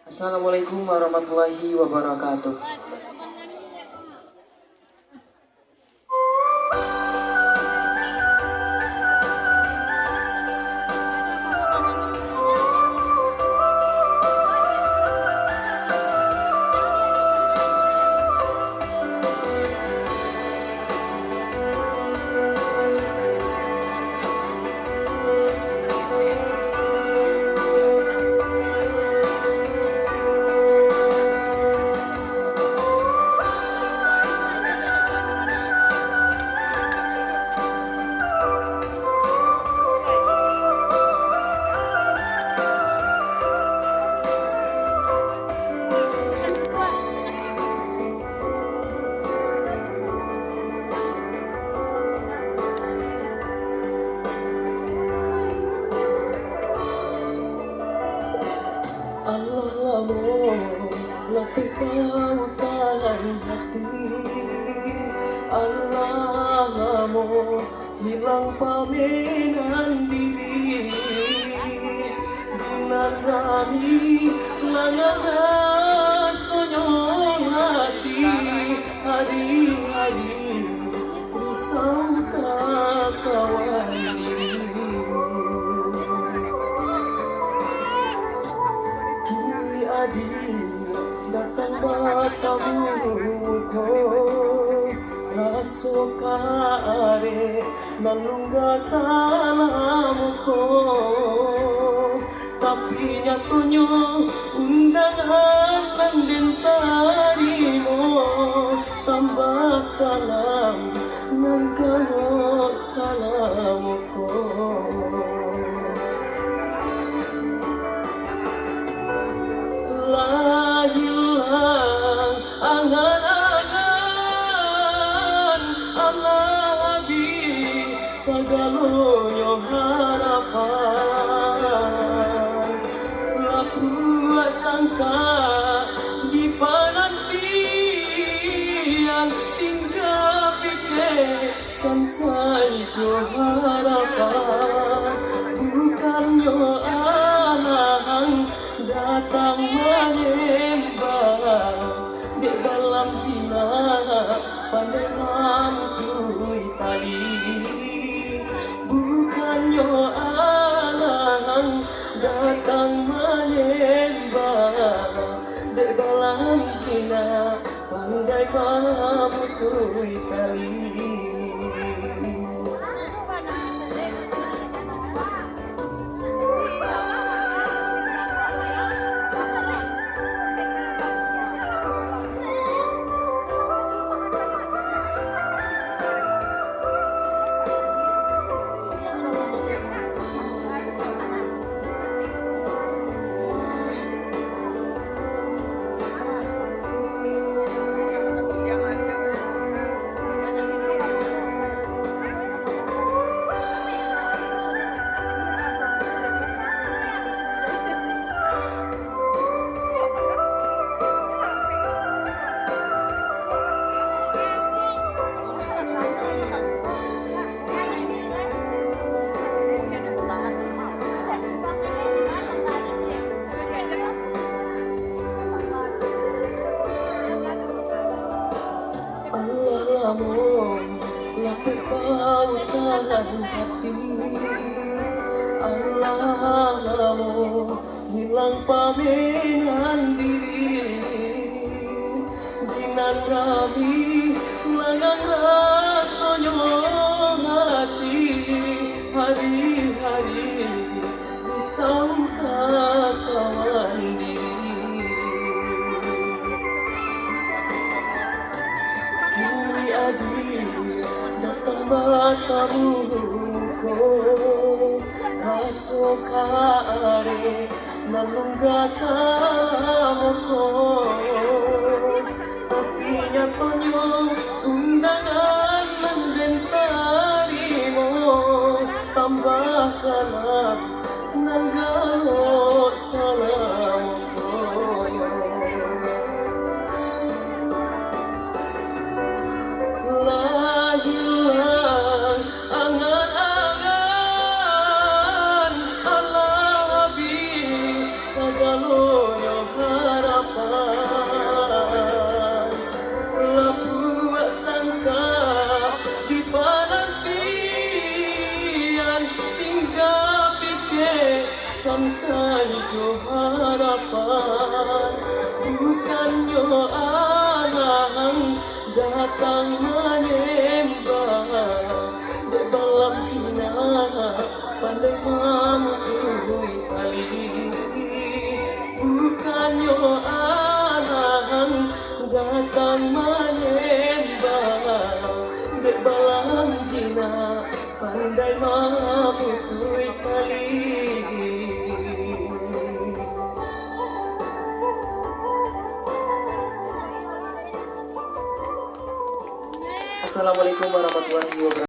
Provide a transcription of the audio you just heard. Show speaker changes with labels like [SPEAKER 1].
[SPEAKER 1] Assalamualaikum warahmatullahi wabarakatuh. Allahmu latih pautan hati, Allahmu hilang pamenan diri, dinan kami langana sonyong hati, hari-hari risau kawan diri. Datang batamuko raso kare nalungga salamuko, tapi nyatunya undangan mendentarimo tambah kalam nangkano salamuko. Segala harapan laku sangka di penantian tinggal pikir samsai jo harapan bukannya alang datang menyembah di dalam Cina pandai mantui tali. Bukannya alang datang menyembah di dalam Cina pandai mamutui kali. Allahmu latih pautan hati, Allahmu hilang pamenan diri, dinan kami lanang rasanya hati, hari-hari risau kawan diri. Datang batamuko raso kare nalungga salamuko, tapi nyatanya undangan mendentarimo tambah kalam nanggalo salamuko. Segala bangsa hijau harapan, bukannya alang datang menembak. Dek balam Cina pandai memukul tali, bukannya alang datang menembak. Dek balam Cina pandai memukul tali. Assalamualaikum warahmatullahi wabarakatuh.